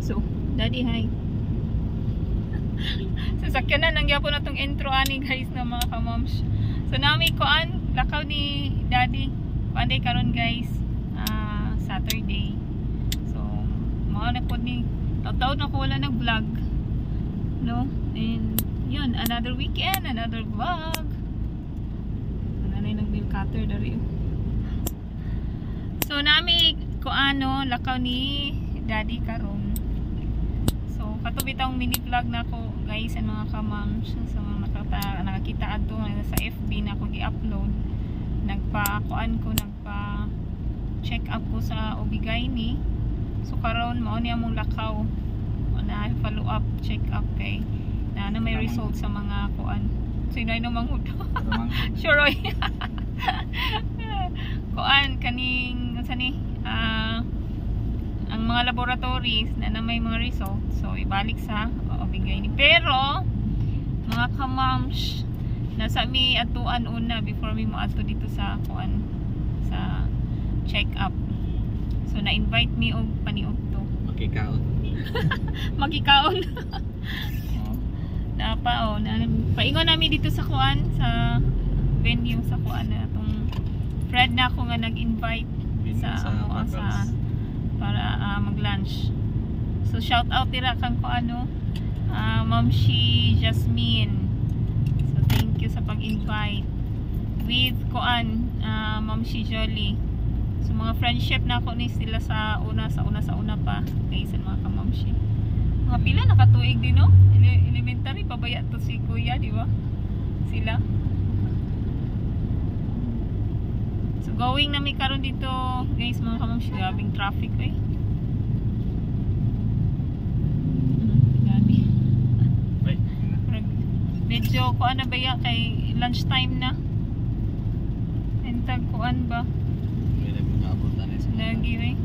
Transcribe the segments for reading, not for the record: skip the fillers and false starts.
So, daddy hi. Sasakyan na lang gyapon na tong intro ani guys na mga kamoms. So nami kuan lakaw ni daddy. Kuan day karon guys. Saturday. So mao na pod ni taw-taw na ko wala nag vlog. No? And yun, another weekend, another vlog. Nanay nag nail cutter dari. So nami kuano lakaw ni daddy karon. Katubitang mini vlog na ko guys and mga kamams sa mga nakakita ato sa FB na ako gi-upload. Nagpa-kuan ko, nagpa-check up ko sa Obigaini. So karon mao ni among lakaw. Na follow up, check up kay na may result sa mga kuan. So inay no mangud. Sure oy. Kuan kaning sa ni ang mga laboratories na may mga result, so ibalik sa Obigaini. Pero mga kamams, nasa mi atuan una before mi mo ato dito sa kuan sa check up. So na-invite mi og paniudto. Makikaon. Makikaon. Napa na paingon nami dito sa kuan sa venue sa kuan na tong Fred na ako nga nag-invite sa para mag-lunch. So shout out dira kang ko ano, Ma'am Shi Jasmine. So thank you sa pag-invite. With koan Ma'am Shi Jolly. So mga friendship na ako ni sila sa una pa. Guys, mga ka-Ma'am Shi. Mga pila nakatuig din no? Elementary pabaya to si Kuya, di ba? Sila. So going na mi karon dito guys mga kamam, grabing traffic eh. Medyo kuan na ba ya kay lunch time na. Entag kuan ba? Lagi eh.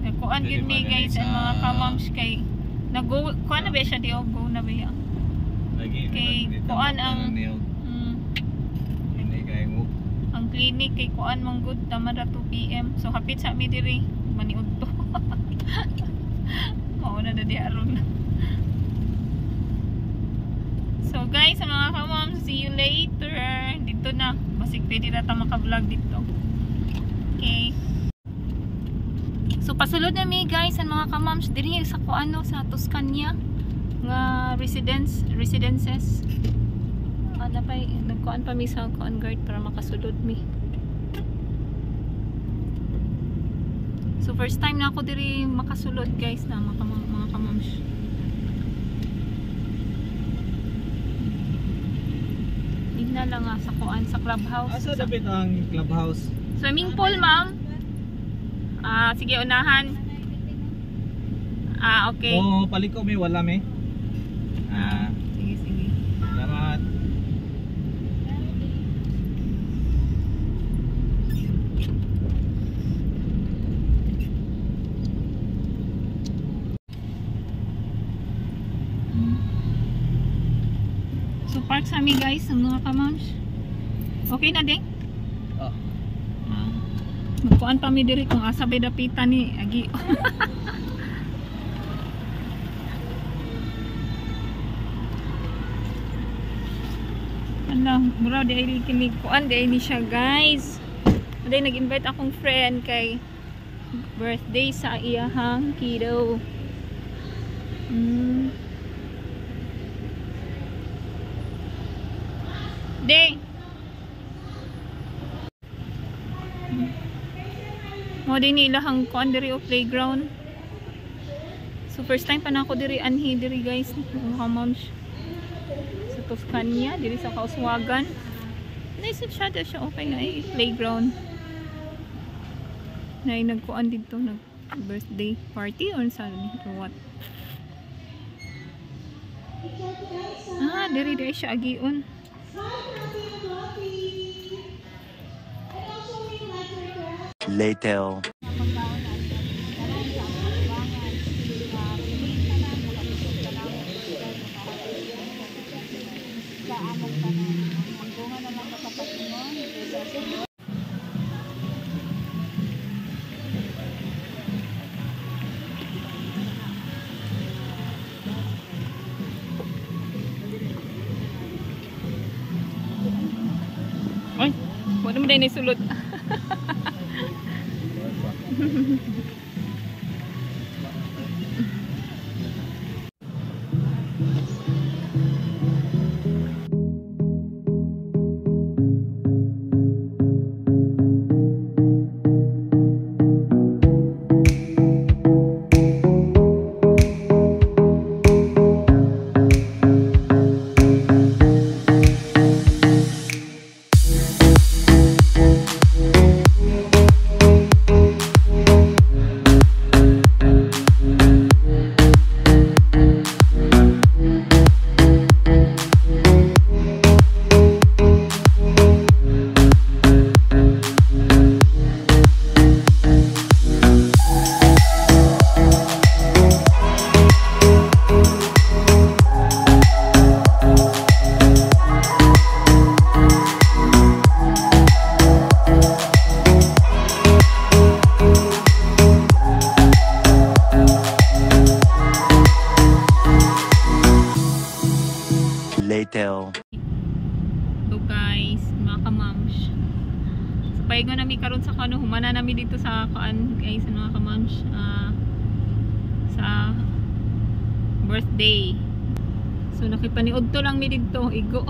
Nagkuan gid mi guys ang mga kamams kay nag-go kuan na ba siya di go na ba ya? Kay kuan ang clinic kay kuan manggod tama ra 2 PM. So hapit sa mi diri maniudto. Mao na dadi aron. So guys, mga kamam, see you later. Dito na, basig pwede na ta maka-vlog dito. Okay. So pasulod na mi guys ang mga kamams diri sa kuano sa Tuscania nga residences. Ada pa nagkuan pa mi sa kuan guard para makasulod mi. So first time na ako diri makasulod guys na mga kamams. Ina lang sa kuan sa clubhouse. Asa dapat ang clubhouse? Swimming pool, ma'am. Sige unahan. Okay. Oh, paliko mi wala mi. Sige. Salamat. So park sa amin guys ang mga kamams. Okay na ding? Oh. Magkuan pa mi diri kung asa bay dapitan ni agi. Ala, mura di ay kinig kuan di ay ni siya guys. Aday nag-invite akong friend kay birthday sa iyahang kiddo. Mo din ilahang kuan diri o playground. So first time pa na ako diri anhi diri guys, mga moms. Sa Tuscania diri sa Kauswagan. Nice siya okay na playground. Na nagkuan dito nag birthday party or what? Diri siya agiun. Later. din ni sulod. Later. So guys, mga kamams. So paigo nami karon sa kano, humana nami dito sa kaan guys, mga kamams. Sa birthday. So nakipaniud to lang mi dito, igo.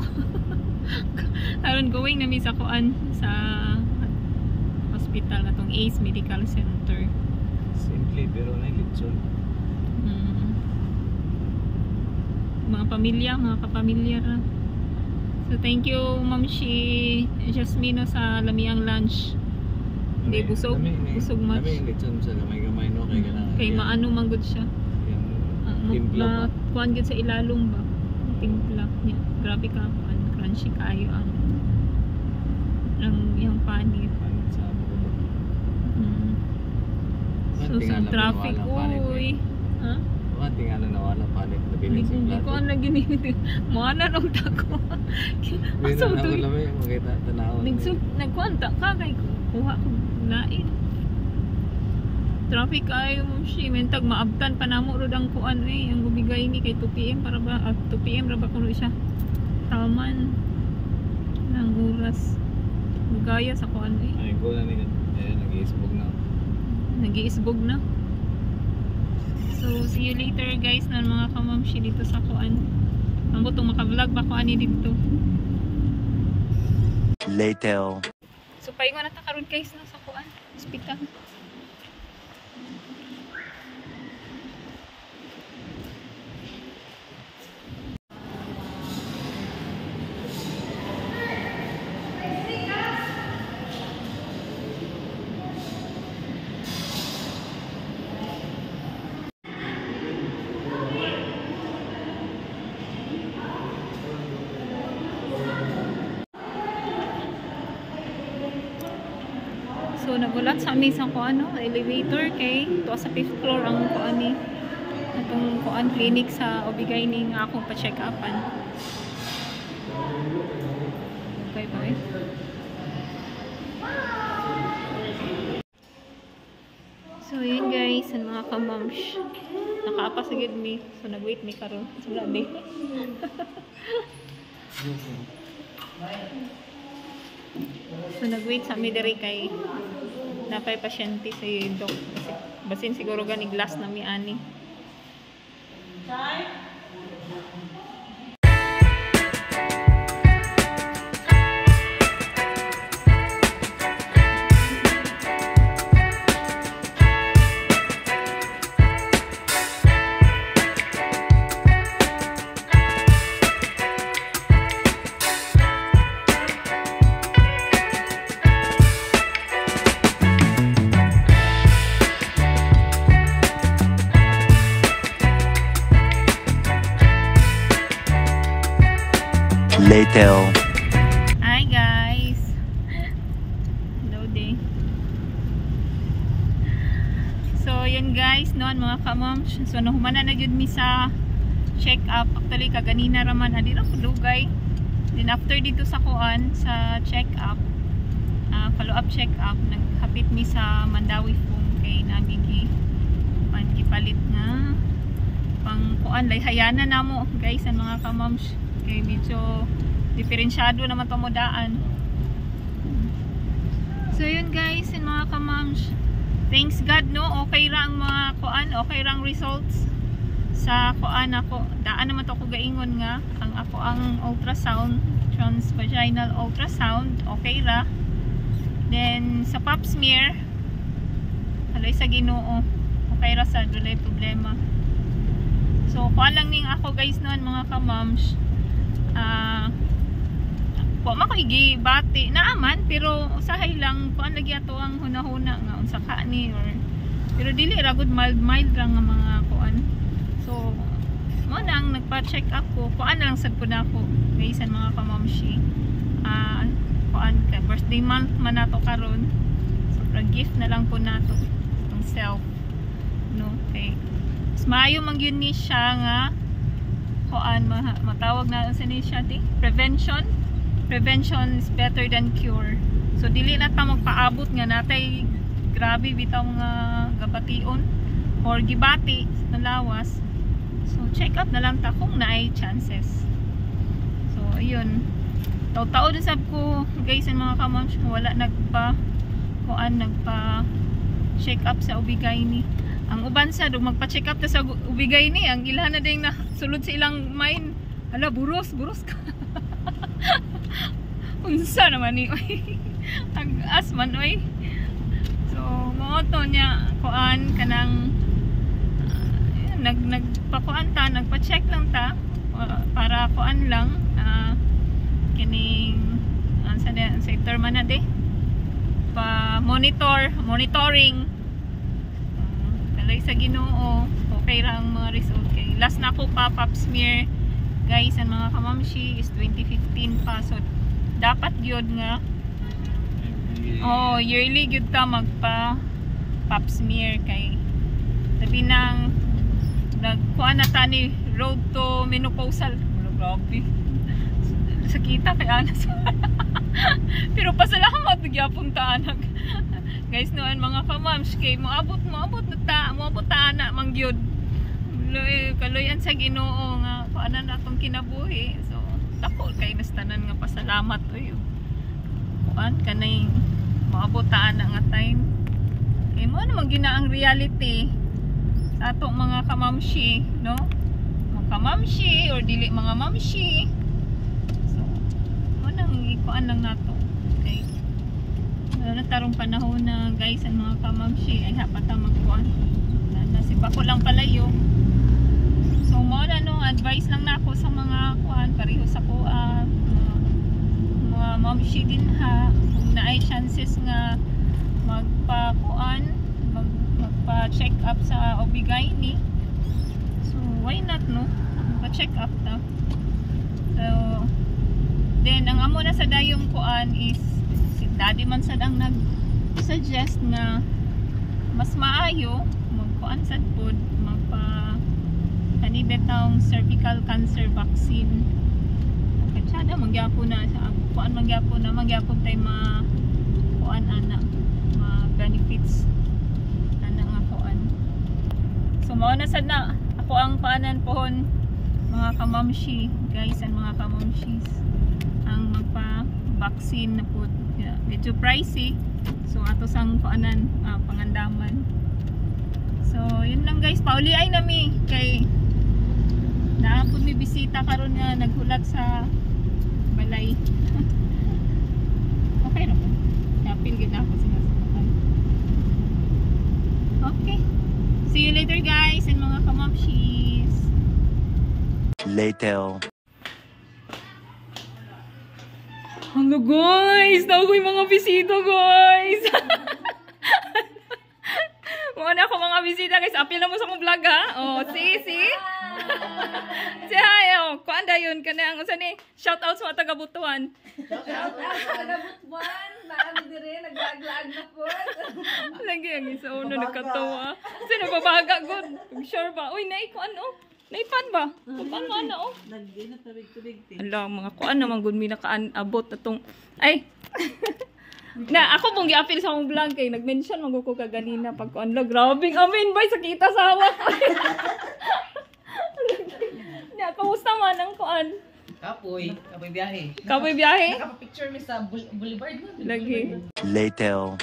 Karon going nami sa kuan sa hospital katong Ace Medical Center. Simple pero nailitson. Mga pamilya, mga kapamilya ra. So thank you Ma'am Shi Jasmine sa lamiang lunch. Hindi busog, busog much. Kami litson sa gamay-gamay no kay kana. Kay maano man gud siya. Timpla. Kuan gud sa ilalong ba. Timpla niya. Grabe ka kuan, crunchy kayo ang yung panit. Panit sa buko. So sa traffic uy. Ha? Mga tingala nawala panit na bilin sa Hindi plato. ko na ginito. Mana nung tako. Asa Asa to? to? Lamay makita tanaw. Nagkwanta ka kay kuha ko lain. Traffic ayo mo si mentag maabtan pa namo rod ang kuan ang gubigay ni kay 2 PM para ba 2 PM ra ba kuno siya. Taman ng oras. Gaya sa kuan Ay ko na ni nag-iisbog na. Nag-iisbog na. So, see you later guys na mga kamamshi dito sa kuan. Ang butong maka-vlog ba kuan ni dito. Later. So, paingon na ta karon guys na sa kuan, hospital. So nagulat sa amin sa kuan elevator kay to sa 5th floor ang kuan ni atong kuan clinic sa obigay ning akong pa-check upan. Okay boy. So yun guys, ang mga kamams. Nakaapa sa gid mi. So nag-wait mi karon. Sula di. So nag-wait sa mi diri kay napay pasyente si doc kasi basin siguro gani glass na mi ani. Later. Hi guys. Loading. So yun guys, noon mga kamams. So nahumana na jud mi sa check up. Actually kaganina raman adi ra lugay. Then after dito sa kuan sa check up, follow up check up, naghapit mi sa Mandawi Foam kay nabigi gipalit na pang kuan lay hayana namo guys ang mga kamams. Kay medyo diferensyado naman to mo daan. So yun guys, and mga kamams, thanks God no, okay ra ang mga kuan, okay ra ang results sa kuan ako. Daan naman to ko gaingon nga ang ako ang ultrasound, transvaginal ultrasound, okay ra. Then sa pap smear, halay sa Ginoo, okay ra sa dulay problema. So kuan lang ning ako guys noon mga kamams. Po makoy bati naaman pero usahay lang kuan lagi ato ang hunahuna nga unsa ka ni or pero dili ra gud mild ra nga mga kuan. So mo nang nagpa-check up ko kuan na lang sad ko nako guys ang mga kamamshi. Kuan ka birthday month man nato karon. So gift na lang po nato ang self. No, okay. Mas maayo man gyud ni siya nga kuan matawag na sa ni siya di prevention is better than cure. So dili na ta magpaabot nga natay grabe bitaw nga gabation or gibati na lawas. So check up na lang ta kung naay chances. So ayun. Taw-taw din sab ko guys ang mga kamams wala nagpa check up sa ubigayni. Ang uban sa magpa-check up ta sa ubigayni ang ilahan na ding na sulod sa ilang mind. Hala buros ka. Unsa naman ni oy. Ang asman oy. So mo to niya kuan kanang nagpakuan ta, nagpa-check lang ta para kuan lang kining sa sector man na de pa monitoring kalay sa Ginoo okay ra ang mga result kay last na ako pa pap smear guys ang mga kamamshi is 2015 pa so dapat gyud nga yearly gyud ka magpa pap smear kay sabi nang nagkuha na tani road to menopausal grabe sakita kay anas pero pasalamat gyapon ta anak guys noon mga kamams kay moabot ta ana mang gyud kaloyan sa Ginoo nga kuanan natong kinabuhi so dako kay nastanan nga pasalamat oy kuan kanay moabot ta ana nga time kay mo naman gina ang reality sa ato mga kamamshi no mga kamamshi or dili mga mamshi so mo nang ikuan lang nato okay na tarong panahon na guys ang mga kamamshi ay hapata magkuan na si bako lang palayo. So mo na no advice lang nako sa mga kuan pareho sa kuan mga mamshi din ha kung naay chances nga magpa-kuan magpa-check up sa OB-GYN. So why not no magpa-check up ta. So then ang amo na sa dayong kuan is si daddy man sad ang nag-suggest na mas maayo magkuan sad pod ani betang cervical cancer vaccine. Katsada mangyapon na sa kuan mangyapon tay kuan ana benefits ana nga kuan. So mao na sad na ako ang paanan pohon mga kamamshi guys and mga kamamshis ang magpa-vaccine na pod medyo pricey so ato sang kuanan pangandaman. So yun lang guys pauli ay nami kay naapod may bisita karon nga naghulat sa balay. Okay ra po. Napil gid ako sinasabi. Okay. See you later guys and mga kamamshis. Later. Hello guys! Nakoy mga bisita guys! Muna ako mga bisita guys. Apil na mo sa mong vlog ha. Oh, see? Si hi, oh. Kuan da yun. Kanang, usa ni, shout out sa mga taga-Butuan. Shout out sa taga-Butuan. Naami dire, naglaag-laag na po. Lagi ang isa uno nagkatawa. Kasi nababaga good. Sure ba? Uy, naikuan oh. Naipan ba? Kuan mo ano oh. Nagdi na tabig-tubig. Ala, mga kuan naman good mi nakaabot atong ay. Na ako pong gi-appeal sa akong vlog kay nag-mention mag ko kaganina pag kuan la grabing amin bay sakita sa hawak. Na kamusta man ang kuan? Kapoy biyahe. Kapoy biyahe? Nakapapicture mi sa boulevard mo. Lagi. Later.